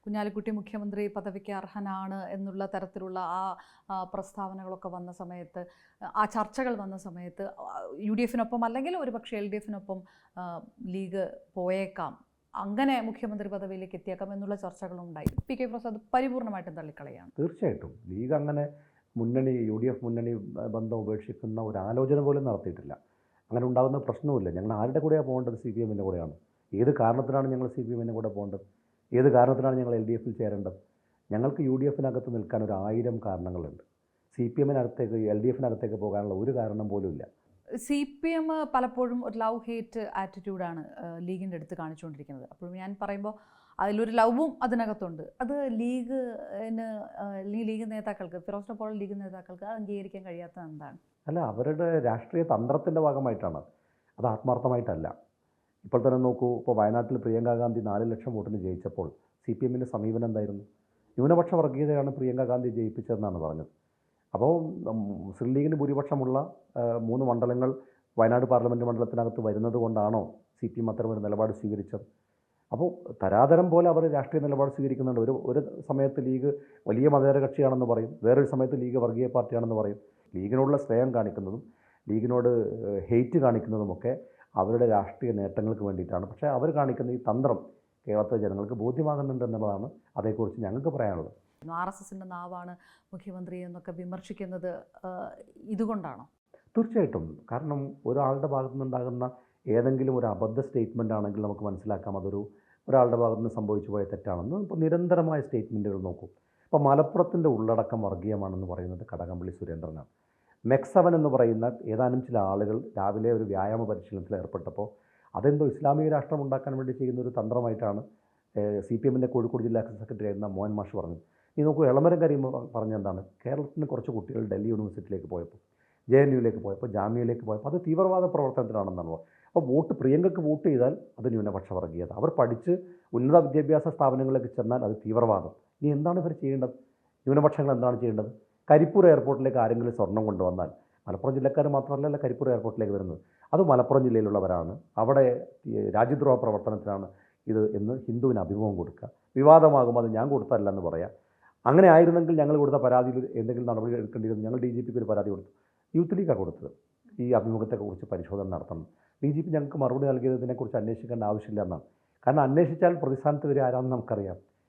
കുഞ്ഞാലിക്കുട്ടി മുഖ്യമന്ത്രി പദവിക്ക് അർഹനാണ് എന്നുള്ള തരത്തിലുള്ള പ്രസ്താവനകളൊക്കെ വന്ന സമയത്ത്, ആ ചർച്ചകൾ വന്ന സമയത്ത് UDF-നൊപ്പം അല്ലെങ്കിൽ ഒരുപക്ഷെ LDF-നൊപ്പം ലീഗ് പോയേക്കാം, അങ്ങനെ മുഖ്യമന്ത്രി പദവിയിലേക്ക് എത്തിയേക്കാം എന്നുള്ള ചർച്ചകളുണ്ടായി. PK പ്രസാദ് പരിപൂർണമായിട്ടും തള്ളിക്കളയാണ്. തീർച്ചയായിട്ടും ലീഗ് അങ്ങനെ UDF മുന്നണി ബന്ധം ഉപേക്ഷിക്കുന്ന ഒരു ആലോചന പോലും നടത്തിയിട്ടില്ല. അങ്ങനെ ഉണ്ടാകുന്ന പ്രശ്നവുമില്ല. ഞങ്ങൾ ആരുടെ കൂടെയാണ് പോകേണ്ടത്? CPM-ൻ്റെ കൂടെയാണ്. ഏത് കാരണത്തിനാണ് ഞങ്ങൾ CPM-ൻ്റെ കൂടെ പോകേണ്ടത്? ഏത് കാരണത്തിനാണ് ഞങ്ങൾ LDF-ൽ ചേരേണ്ടത്? ഞങ്ങൾക്ക് UDF-നകത്ത് നിൽക്കാൻ 1000 കാരണങ്ങളുണ്ട്. CPM-നകത്തേക്ക് LDF-നകത്തേക്ക് പോകാനുള്ള ഒരു കാരണം പോലും ഇല്ല. CPM പലപ്പോഴും ഒരു ലവ് ഹേറ്റ് ആറ്റിറ്റ്യൂഡാണ് ലീഗിൻ്റെ അടുത്ത് കാണിച്ചുകൊണ്ടിരിക്കുന്നത്. അപ്പോൾ ഞാൻ പറയുമ്പോൾ അതിലൊരു ലവും അതിനകത്തുണ്ട്. അത് ലീഗ് നേതാക്കൾക്ക്, ഫിറോസിനെ പോലെ ലീഗ് നേതാക്കൾക്ക് അത് അംഗീകരിക്കാൻ കഴിയാത്തത് എന്താണ്? അല്ല, അവരുടെ രാഷ്ട്രീയ തന്ത്രത്തിൻ്റെ ഭാഗമായിട്ടാണ്, അത് ആത്മാർത്ഥമായിട്ടല്ല. ഇപ്പോൾ തന്നെ നോക്കൂ, ഇപ്പോൾ വയനാട്ടിൽ പ്രിയങ്ക ഗാന്ധി 4 ലക്ഷം വോട്ടിന് ജയിച്ചപ്പോൾ CPM-ൻ്റെ സമീപനം എന്തായിരുന്നു? ന്യൂനപക്ഷ വർഗീയതയാണ് പ്രിയങ്ക ഗാന്ധി ജയിപ്പിച്ചതെന്നാണ് പറഞ്ഞത്. അപ്പോൾ മുസ്ലിം ലീഗിന് ഭൂരിപക്ഷമുള്ള 3 മണ്ഡലങ്ങൾ വയനാട് പാർലമെൻറ്റ് മണ്ഡലത്തിനകത്ത് വരുന്നത് കൊണ്ടാണോ CPM അത്തരമൊരു നിലപാട് സ്വീകരിച്ചത്? അപ്പോൾ തരാതരം പോലെ അവർ രാഷ്ട്രീയ നിലപാട് സ്വീകരിക്കുന്നുണ്ട്. ഒരു സമയത്ത് ലീഗ് വലിയ മതേതര കക്ഷിയാണെന്ന് പറയും, വേറൊരു സമയത്ത് ലീഗ് വർഗീയ പാർട്ടിയാണെന്ന് പറയും. ലീഗിനോടുള്ള സ്നേഹം കാണിക്കുന്നതും ലീഗിനോട് ഹെയ്റ്റ് കാണിക്കുന്നതുമൊക്കെ അവരുടെ രാഷ്ട്രീയ നേട്ടങ്ങൾക്ക് വേണ്ടിയിട്ടാണ്. പക്ഷേ അവർ കാണിക്കുന്ന ഈ തന്ത്രം കേരളത്തിലെ ജനങ്ങൾക്ക് ബോധ്യമാകുന്നുണ്ട് എന്നുള്ളതാണ് അതേക്കുറിച്ച് ഞങ്ങൾക്ക് പറയാനുള്ളത്. RSSൻ്റെ നാവാണ് മുഖ്യമന്ത്രി എന്നൊക്കെ വിമർശിക്കുന്നത് ഇതുകൊണ്ടാണോ? തീർച്ചയായിട്ടും. കാരണം ഒരാളുടെ ഭാഗത്തു നിന്നുണ്ടാകുന്ന ഏതെങ്കിലും ഒരു അബദ്ധ സ്റ്റേറ്റ്മെൻ്റ് ആണെങ്കിൽ നമുക്ക് മനസ്സിലാക്കാം ഒരാളുടെ ഭാഗത്തു നിന്ന് സംഭവിച്ചു പോയ തെറ്റാണെന്ന്. ഇപ്പോൾ നിരന്തരമായ സ്റ്റേറ്റ്മെൻറ്റുകൾ നോക്കൂ. ഇപ്പോൾ മലപ്പുറത്തിൻ്റെ ഉള്ളടക്കം വർഗീയമാണെന്ന് പറയുന്നത് കടകംപള്ളി സുരേന്ദ്രനാണ്. MEC7 എന്ന് പറയുന്ന ഏതാനും ചില ആളുകൾ രാവിലെ ഒരു വ്യായാമ പരിശീലനത്തിൽ ഏർപ്പെട്ടപ്പോൾ അതെന്തോ ഇസ്ലാമിക രാഷ്ട്രം ഉണ്ടാക്കാൻ വേണ്ടി ചെയ്യുന്ന ഒരു തന്ത്രമായിട്ടാണ് CPM-ൻ്റെ കോഴിക്കോട് ജില്ലാ സെക്രട്ടറി ആയിരുന്ന മോഹൻ മാഷ് പറഞ്ഞത്. ഈ നോക്കൂ, എളമരം കരീം പറഞ്ഞെന്താണ്? കേരളത്തിന് കുറച്ച് കുട്ടികൾ ഡൽഹി യൂണിവേഴ്സിറ്റിയിലേക്ക് പോയപ്പോൾ, JNU-ലേക്ക് പോയപ്പോൾ, ജാമ്യയിലേക്ക് പോയപ്പോൾ അത് തീവ്രവാദ പ്രവർത്തനത്തിനാണെന്നാണ് പറയുന്നത്. അപ്പോൾ പ്രിയങ്കയ്ക്ക് വോട്ട് ചെയ്താൽ അത് ന്യൂനപക്ഷ വർഗീയത, അവർ പഠിച്ച് ഉന്നത വിദ്യാഭ്യാസ സ്ഥാപനങ്ങളിലേക്ക് ചെന്നാൽ അത് തീവ്രവാദം. ഇനി എന്താണ് ഇവർ ചെയ്യേണ്ടത്? ന്യൂനപക്ഷങ്ങൾ എന്താണ് ചെയ്യേണ്ടത്? കരിപ്പൂർ എയർപോർട്ടിലേക്ക് ആരെങ്കിലും സ്വർണം കൊണ്ടുവന്നാൽ, മലപ്പുറം ജില്ലക്കാർ മാത്രമല്ല കരിപ്പൂർ എയർപോർട്ടിലേക്ക് വരുന്നത്, അത് മലപ്പുറം ജില്ലയിലുള്ളവരാണ്, അവിടെ രാജ്യദ്രോഹ പ്രവർത്തനത്തിനാണ് ഇത് എന്ന് ഹിന്ദുവിന് അഭിമുഖം കൊടുക്കുക. വിവാദമാകുമ്പോൾ അത് ഞാൻ കൊടുത്തല്ല എന്ന് പറയാം. അങ്ങനെ ആയിരുന്നെങ്കിൽ ഞങ്ങൾ കൊടുത്ത പരാതിയിൽ എന്തെങ്കിലും നടപടി എടുക്കേണ്ടിയിരുന്നു. ഞങ്ങൾ DGP-ക്ക് ഒരു പരാതി കൊടുത്തു. യൂത്ത് ലീഗാണ് കൊടുത്തത്. ഈ അഭിമുഖത്തെക്കുറിച്ച് പരിശോധന നടത്തണം. DGP ഞങ്ങൾക്ക് മറുപടി നൽകിയതിനെക്കുറിച്ച് അന്വേഷിക്കേണ്ട ആവശ്യമില്ല എന്നാണ്. കാരണം അന്വേഷിച്ചാൽ പ്രതിസ്ഥാനത്ത് വരെ ആരാണെന്ന് നമുക്കറിയാം.